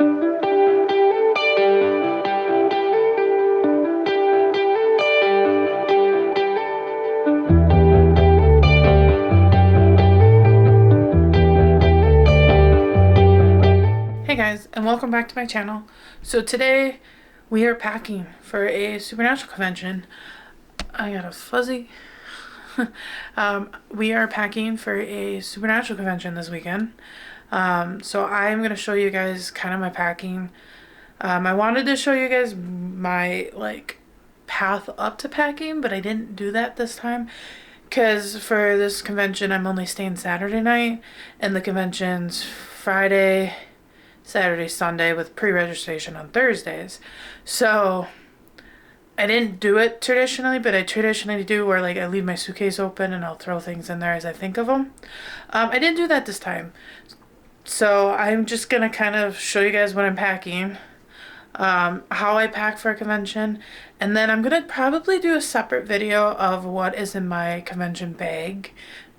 Hey guys, and welcome back to my channel. So today we are packing for a supernatural convention. I got a fuzzy. We are packing for a supernatural convention this weekend. So I'm going to show you guys kind of my packing. I wanted to show you guys my path up to packing, but I didn't do that this time. Because for this convention I'm only staying Saturday night, and the convention's Friday, Saturday, Sunday with pre-registration on Thursdays. So I didn't do it traditionally, but I traditionally do where I leave my suitcase open and I'll throw things in there as I think of them. I didn't do that this time. So I'm just going to kind of show you guys what I'm packing, how I pack for a convention, and then I'm going to probably do a separate video of what is in my convention bag.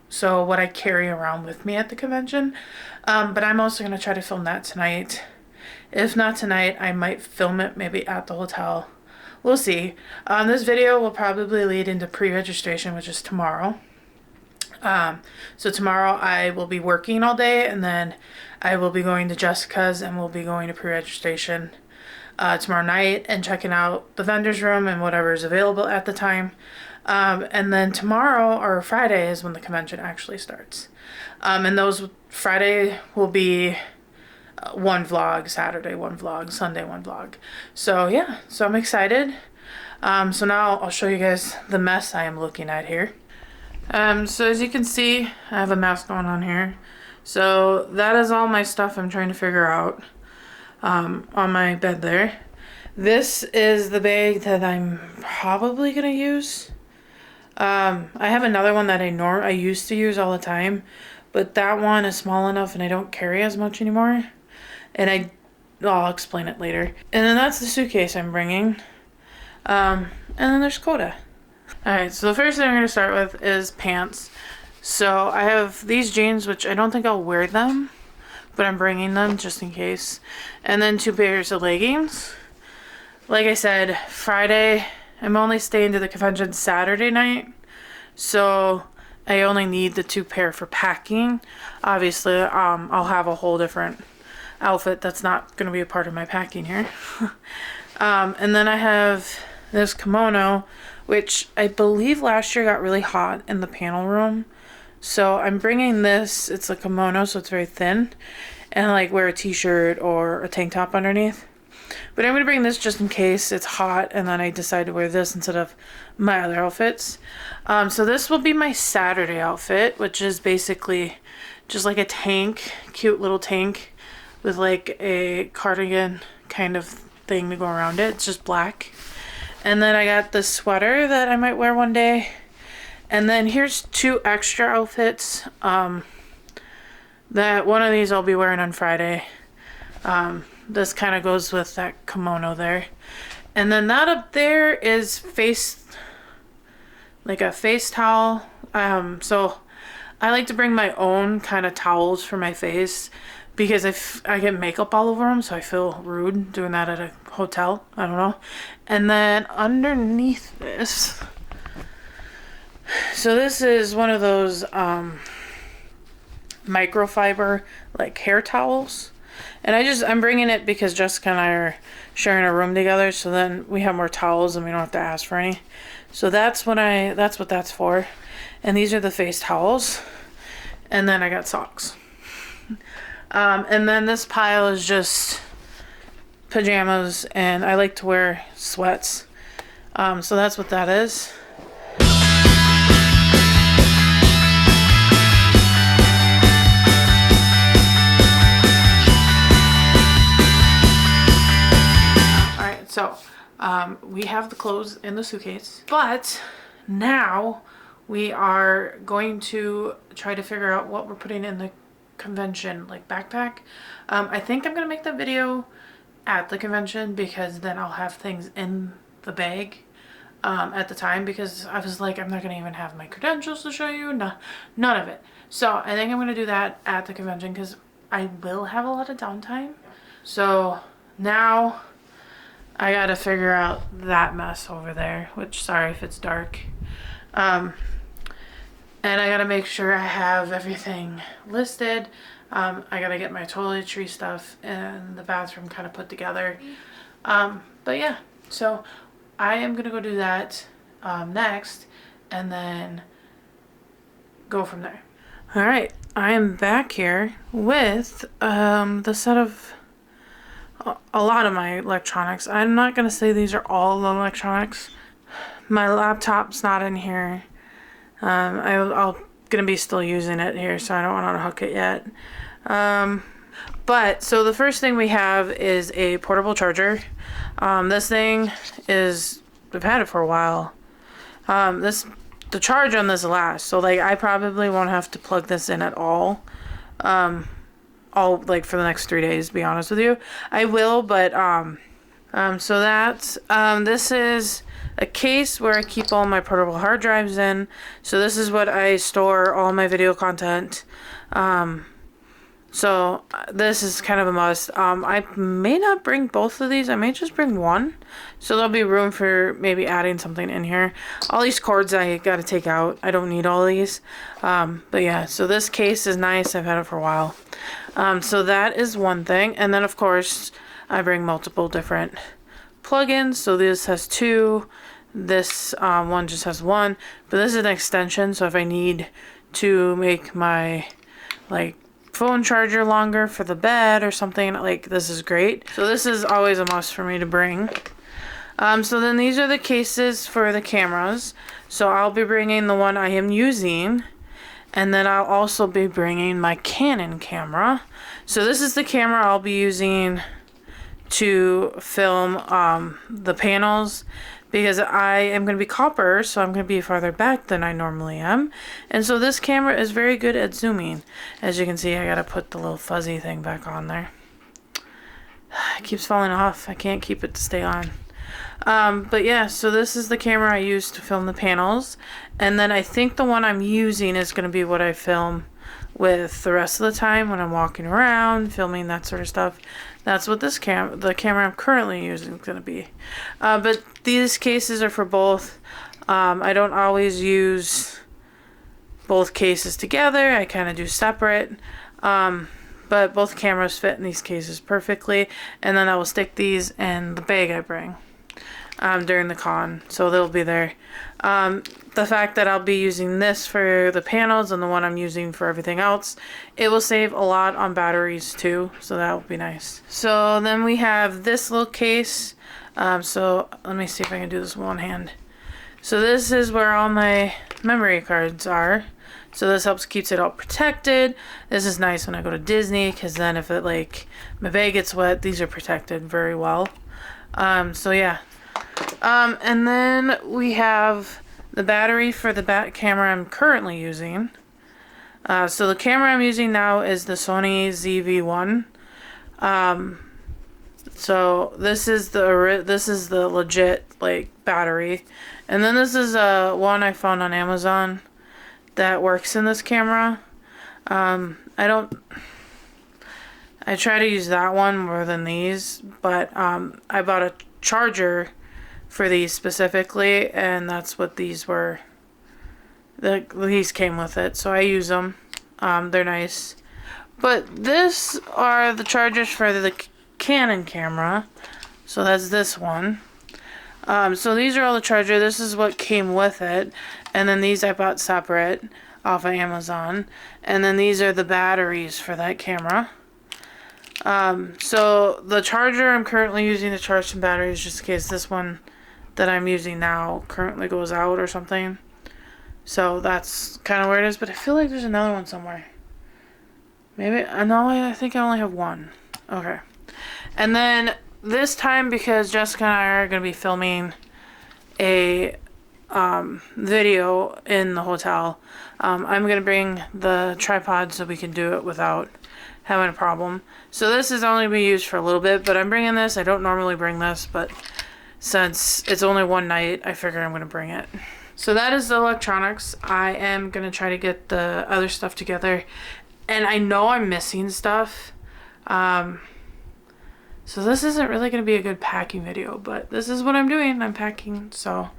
So what I carry around with me at the convention. But I'm also going to try to film that tonight. If not tonight, I might film it maybe at the hotel. We'll see. This video will probably lead into pre-registration, which is tomorrow. So tomorrow I will be working all day, and then I will be going to Jessica's and we'll be going to pre-registration tomorrow night and checking out the vendor's room and whatever is available at the time. And then tomorrow or Friday is when the convention actually starts. And those Friday will be one vlog, Saturday one vlog, Sunday one vlog. So yeah, so I'm excited. So now I'll show you guys the mess I am looking at here. So as you can see, I have a mess going on here. So that is all my stuff I'm trying to figure out on my bed there. This is the bag that I'm probably gonna use. I have another one that I used to use all the time, but that one is small enough and I don't carry as much anymore. And I'll explain it later. And then that's the suitcase I'm bringing. And then there's Coda. Alright, so the first thing I'm going to start with is pants. So I have these jeans, which I don't think I'll wear them, but I'm bringing them just in case. And then 2 pairs of leggings. Like I said, Friday, I'm only staying to the convention Saturday night, so I only need the 2 pair for packing. Obviously, I'll have a whole different outfit that's not going to be a part of my packing here. And then I have this kimono, which I believe last year got really hot in the panel room. So I'm bringing this. It's a kimono, so it's very thin, and I wear a t-shirt or a tank top underneath. But I'm going to bring this just in case it's hot, and then I decide to wear this instead of my other outfits. So this will be my Saturday outfit, which is basically just a tank, cute little tank with a cardigan kind of thing to go around it. It's just black. And then I got this sweater that I might wear one day. And then here's 2 extra outfits. That one of these I'll be wearing on Friday. This kind of goes with that kimono there. And then that up there is a face towel. So I like to bring my own kind of towels for my face, because if I get makeup all over them, so I feel rude doing that at a hotel. I don't know. And then underneath this, so this is one of those microfiber hair towels. And I'm bringing it because Jessica and I are sharing a room together, so then we have more towels and we don't have to ask for any. So that's what that's for. And these are the face towels. And then I got socks. And then this pile is just pajamas, and I like to wear sweats. So that's what that is. So, we have the clothes in the suitcase, but now we are going to try to figure out what we're putting in the convention backpack. I think I'm gonna make that video at the convention, because then I'll have things in the bag at the time, because I was I'm not gonna even have my credentials to show you, none of it. So I think I'm gonna do that at the convention, because I will have a lot of downtime. So now I gotta figure out that mess over there, which, sorry if it's dark. And I gotta make sure I have everything listed. I gotta get my toiletry stuff and the bathroom kind of put together. But yeah, so I am gonna go do that next, and then go from there. All right, I am back here with the set of a lot of my electronics. I'm not gonna say these are all the electronics. My laptop's not in here. I'll gonna be still using it here, so I don't want to hook it yet. But so the first thing we have is a portable charger. This thing is, I've had it for a while. The charge on this lasts, so like I probably won't have to plug this in at all. Like for the next 3 days, to be honest with you. I will, but so that's this is a case where I keep all my portable hard drives in. So this is what I store all my video content. So this is kind of a must. I may not bring both of these. I may just bring one. So there'll be room for maybe adding something in here. All these cords I gotta take out. I don't need all these. But yeah, so this case is nice. I've had it for a while. So that is one thing. And then of course, I bring multiple different plugins. So this has two. This one just has one. But this is an extension. So if I need to make my like phone charger longer for the bed or something, like this is great. So this is always a must for me to bring. So then these are the cases for the cameras. So I'll be bringing the one I am using, and then I'll also be bringing my Canon camera. So this is the camera I'll be using to film the panels, because I am going to be copper, so I'm going to be farther back than I normally am. And so this camera is very good at zooming. As you can see, I got to put the little fuzzy thing back on there. It keeps falling off. I can't keep it to stay on. But yeah, so this is the camera I use to film the panels. And then I think the one I'm using is going to be what I film with the rest of the time when I'm walking around, filming that sort of stuff. That's what this the camera I'm currently using is going to be. But these cases are for both. I don't always use both cases together. I kind of do separate. But both cameras fit in these cases perfectly. And then I will stick these in the bag I bring during the con. So they'll be there. The fact that I'll be using this for the panels and the one I'm using for everything else, it will save a lot on batteries too, so that will be nice. So then we have this little case. So let me see if I can do this with one hand. So this is where all my memory cards are. So this helps keeps it all protected. This is nice when I go to Disney, because then if it like my bag gets wet, these are protected very well. So yeah. And then we have the battery for the camera I'm currently using. So the camera I'm using now is the Sony ZV1. So this is the legit like battery, and then this is one I found on Amazon that works in this camera. I try to use that one more than these, but I bought a charger for these specifically, and that's what these were. These came with it, so I use them. They're nice. But this are the chargers for the Canon camera. So that's this one. So these are all the charger. This is what came with it. And then these I bought separate off of Amazon. And then these are the batteries for that camera. So the charger I'm currently using to charge some batteries, just in case this one that I'm using now currently goes out or something. So that's kind of where it is, but I feel like there's another one somewhere. Maybe, no, I think I only have one. Okay. And then this time, because Jessica and I are going to be filming a video in the hotel, I'm going to bring the tripod so we can do it without having a problem. So this is only going to be used for a little bit, but I'm bringing this. I don't normally bring this, but since it's only one night, I figure I'm going to bring it. So that is the electronics. I am going to try to get the other stuff together. And I know I'm missing stuff. So this isn't really going to be a good packing video, but this is what I'm doing. I'm packing, so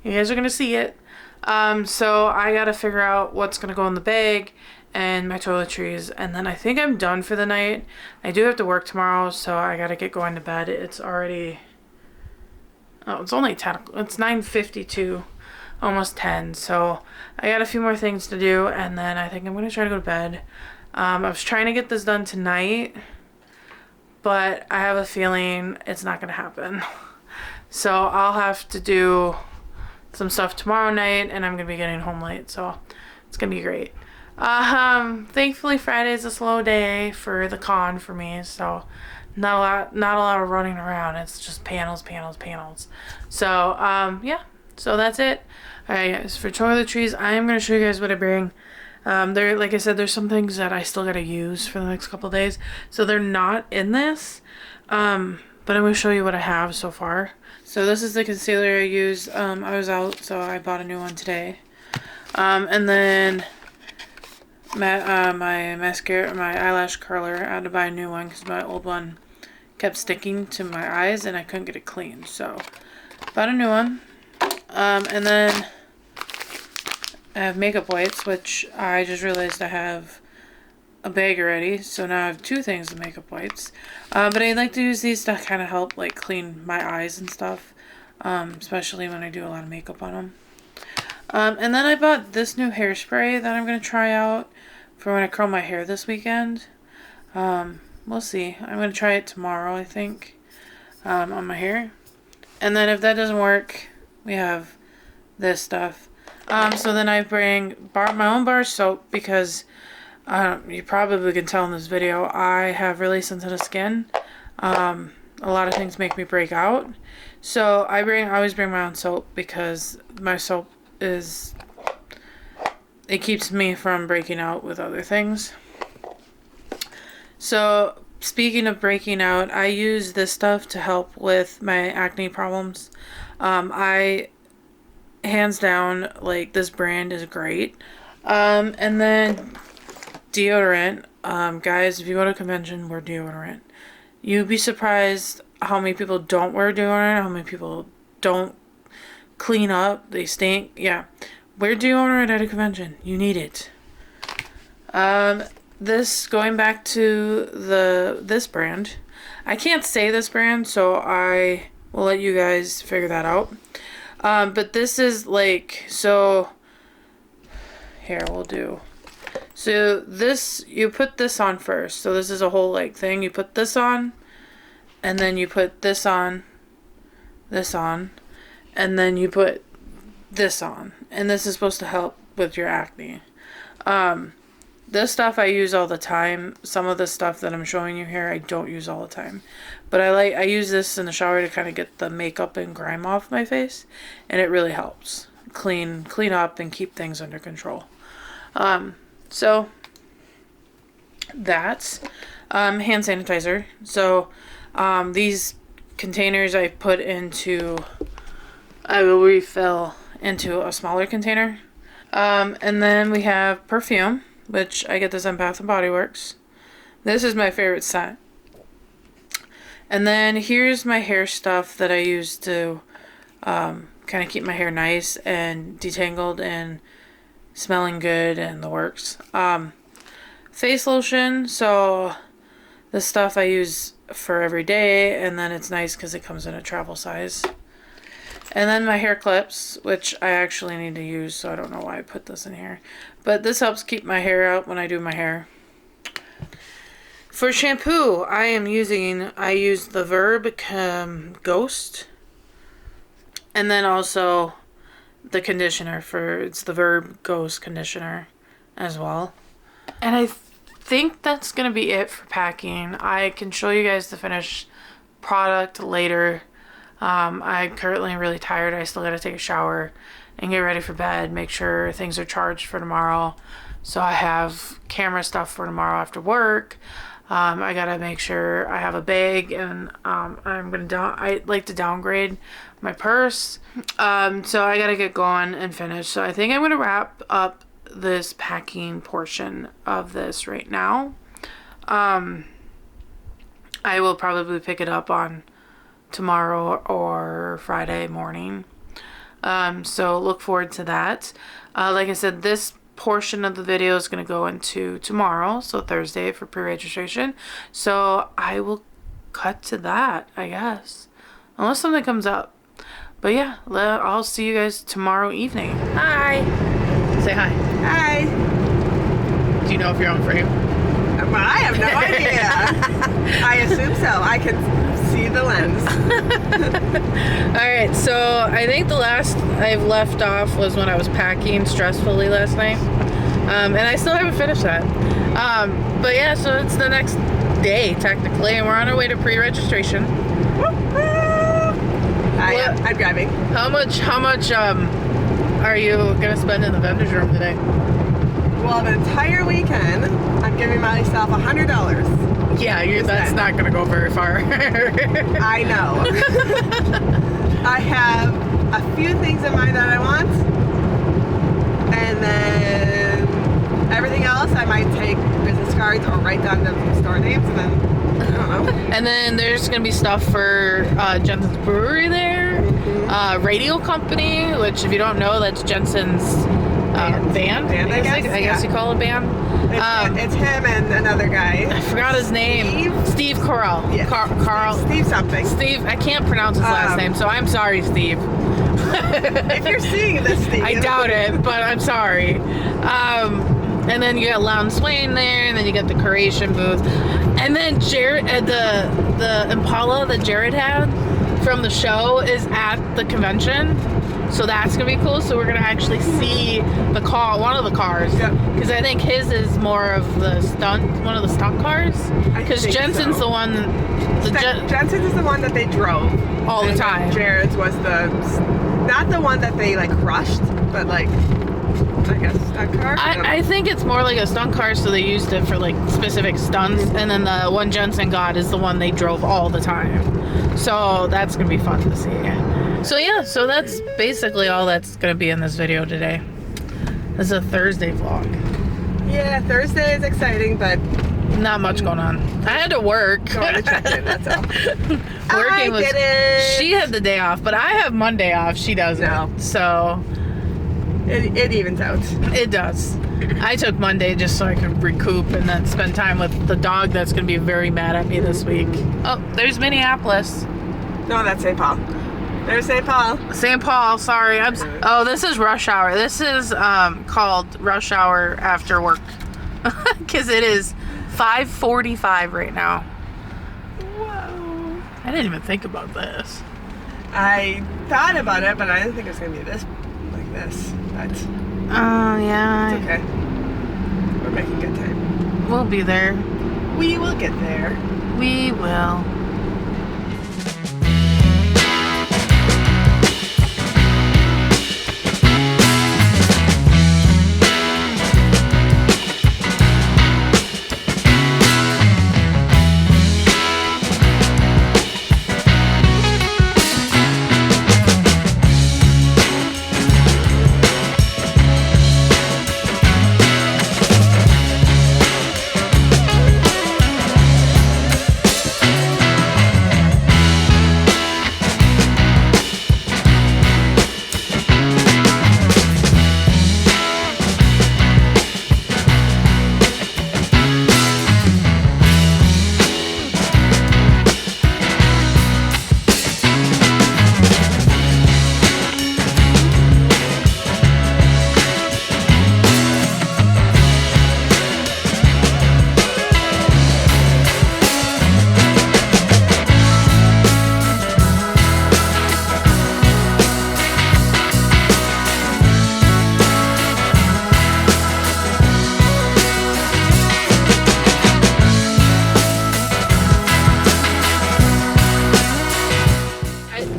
you guys are going to see it. So I got to figure out what's going to go in the bag and my toiletries, and then I think I'm done for the night. I do have to work tomorrow, so I got to get going to bed. It's already, oh, it's only 10, it's 9:52, almost 10, so I got a few more things to do, and then I think I'm going to try to go to bed. I was trying to get this done tonight, but I have a feeling it's not going to happen. So I'll have to do some stuff tomorrow night, and I'm going to be getting home late, so it's going to be great. Thankfully Friday's a slow day for the con for me, so not a lot of running around. It's just panels. So, yeah, so that's it. Alright guys, for toiletries, I am going to show you guys what I bring. There, like I said, there's some things that I still got to use for the next couple of days, so they're not in this, but I'm going to show you what I have so far. So this is the concealer I used. I was out, so I bought a new one today. And then my mascara, my eyelash curler, I had to buy a new one because my old one kept sticking to my eyes and I couldn't get it clean. So bought a new one. And then I have makeup wipes, which I just realized I have a bag already, so now I have two things of makeup wipes. But I like to use these to kind of help like clean my eyes and stuff, especially when I do a lot of makeup on them. And then I bought this new hairspray that I'm going to try out for when I curl my hair this weekend. We'll see. I'm going to try it tomorrow, I think, on my hair. And then if that doesn't work, we have this stuff. So then I bring my own bar soap because you probably can tell in this video, I have really sensitive skin. A lot of things make me break out. So I always bring my own soap because my soap it keeps me from breaking out with other things. So speaking of breaking out, I use this stuff to help with my acne problems. Hands down, like, this brand is great. And then deodorant. Guys, if you go to a convention, wear deodorant. You'd be surprised how many people don't wear deodorant, how many people don't clean up, they stink. Yeah, wear deodorant at a convention. You need it. This, going back to this brand, I can't say this brand, so I will let you guys figure that out. But this is like, so here we'll do. So this, you put this on first. So this is a whole like thing. You put this on, and then you put this on, and then you put this on. And this is supposed to help with your acne. This stuff I use all the time. Some of the stuff that I'm showing you here I don't use all the time. But I use this in the shower to kind of get the makeup and grime off my face. And it really helps clean up and keep things under control. So that's hand sanitizer. So these containers I will refill into a smaller container. And then we have perfume, which I get this on Bath & Body Works. This is my favorite scent. And then here's my hair stuff that I use to kind of keep my hair nice and detangled and smelling good and the works. Face lotion, so this stuff I use for every day, and then it's nice because it comes in a travel size. And then my hair clips, which I actually need to use, so I don't know why I put this in here. But this helps keep my hair out when I do my hair. For shampoo, I use the Verb Ghost. And then also the conditioner it's the Verb Ghost conditioner as well. And I think that's going to be it for packing. I can show you guys the finished product later. I'm currently really tired. I still got to take a shower and get ready for bed, make sure things are charged for tomorrow. So I have camera stuff for tomorrow after work. I got to make sure I have a bag, and I like to downgrade my purse. So I got to get going and finish. So I think I'm going to wrap up this packing portion of this right now. I will probably pick it up on tomorrow or Friday morning. So look forward to that. Like I said, this portion of the video is going to go into tomorrow, so Thursday, for pre-registration. So I will cut to that, I guess, unless something comes up. But yeah, I'll see you guys tomorrow evening. Hi. Say hi. Hi. Do you know if you're on frame? I have no idea. I assume so. I can see the lens. Alright, so I think the last I've left off was when I was packing stressfully last night. And I still haven't finished that. But yeah, so it's the next day technically, and we're on our way to pre-registration. I'm driving. How much are you gonna spend in the vendor's room today? Well, the entire weekend, I'm giving myself $100. Yeah, that's not gonna go very far. I know. I have a few things in mind that I want, and then everything else I might take business cards or write down the store names, and then I don't know. And then there's gonna be stuff for Jensen's Brewery there, radio company, which if you don't know, that's Jensen's band. I guess you call it band. It's him and another guy. I forgot his name. Steve Carell. Yeah. Carl. Steve something. Steve. I can't pronounce his last name, so I'm sorry, Steve. If you're seeing this, Steve. I doubt it, but I'm sorry. And then you got Lounge Swain there, and then you got the Curation booth, and then Jared, the Impala that Jared had from the show is at the convention. So that's gonna be cool. So we're gonna actually see the car, one of the cars, because I think his is more of one of the stunt cars. Because Jensen's the one. Jensen's is the one that they drove all the time. Jared's was not the one that they like crushed, but like a stunt car. I think it's more like a stunt car, so they used it for like specific stunts, and then the one Jensen got is the one they drove all the time. So that's gonna be fun to see. So yeah, so that's basically all that's going to be in this video today. This is a Thursday vlog. Yeah, Thursday is exciting, but not much going on. I had to work. Going to check in, that's all. She had the day off, but I have Monday off. She doesn't. No. So it evens out. It does. I took Monday just so I could recoup and then spend time with the dog that's going to be very mad at me this week. Oh, there's Minneapolis. No, that's St. Paul. There's St. Paul. St. Paul, sorry. Oh, this is rush hour. This is called rush hour after work. Because it is 5:45 right now. Whoa. I didn't even think about this. I thought about it, but I didn't think it was going to be like this. But yeah. It's okay. We're making good time. We'll be there. We will get there. We will.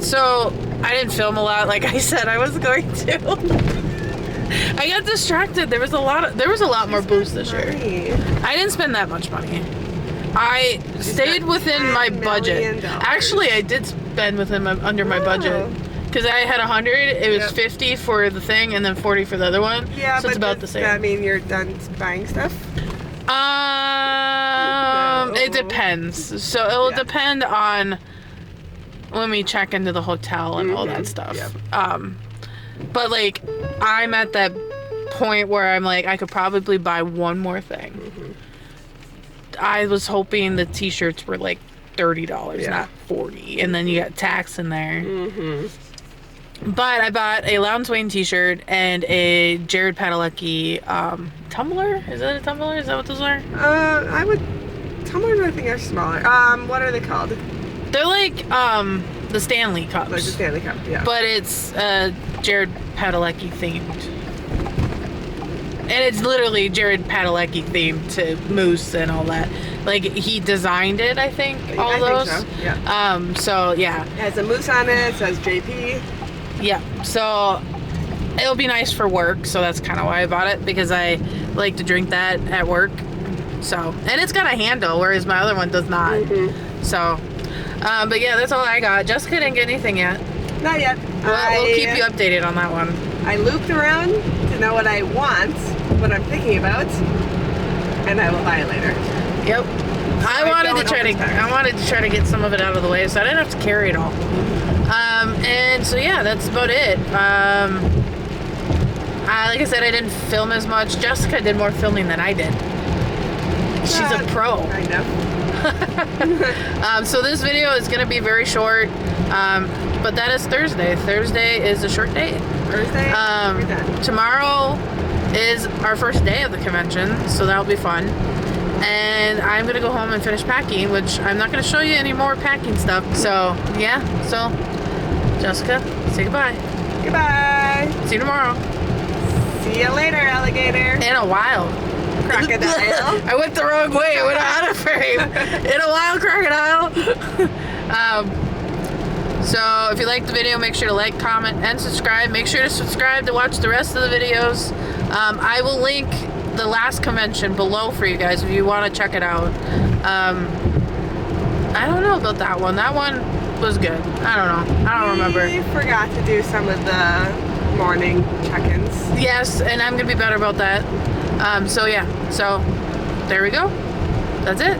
So I didn't film a lot like I said I was going to. I got distracted. There was a lot more booths this year. I didn't spend that much money. I stayed within my budget. Actually, I did spend under my budget. Because I had 100, it was 50 for the thing and then 40 for the other one. Yeah, so it's about the same. Does that mean you're done buying stuff? It depends. So it will depend on when we check into the hotel and all that stuff. Yep. But like, I'm at that point where I'm like, I could probably buy one more thing. I was hoping the t-shirts were like $30, not $40, and then you got tax in there. But I bought a Loudon Swain t-shirt and a Jared Padalecki tumbler. Is that a tumbler? Is that what those are? Tumblers I think are smaller. What are they called? They're like the Stanley cups. Like the Stanley Cup, yeah. But it's Jared Padalecki themed. And it's literally Jared Padalecki themed to Moose and all that. Like, he designed it, I think, all those. Think so, yeah. So, yeah. It has a moose on it. It says JP. Yeah. So, it'll be nice for work. So, that's kind of why I bought it. Because I like to drink that at work. So, and it's got a handle, whereas my other one does not. So, but yeah, that's all I got. Jessica didn't get anything yet. Not yet. We'll keep you updated on that one. I looped around to know what I want, what I'm thinking about, and I will buy it later. Yep. I wanted to try to get some of it out of the way, so I didn't have to carry it all. And so yeah, that's about it. Like I said, I didn't film as much. Jessica did more filming than I did. She's a pro. I know. So this video is going to be very short, but that is Thursday. Thursday is a short day. Thursday, we're done. Tomorrow is our first day of the convention, so that'll be fun. And I'm going to go home and finish packing, which I'm not going to show you any more packing stuff. So, yeah. So, Jessica, say goodbye. Goodbye. See you tomorrow. See you later, alligator. In a while. Crocodile. I went the wrong way. I went out of frame. In a wild crocodile. So if you liked the video, make sure to like, comment, and subscribe. Make sure to subscribe to watch the rest of the videos. I will link the last convention below for you guys if you want to check it out. I don't know about that one. That one was good. I don't know. I don't remember. We forgot to do some of the morning check-ins. Yes, and I'm going to be better about that. So yeah, so there we go. That's it.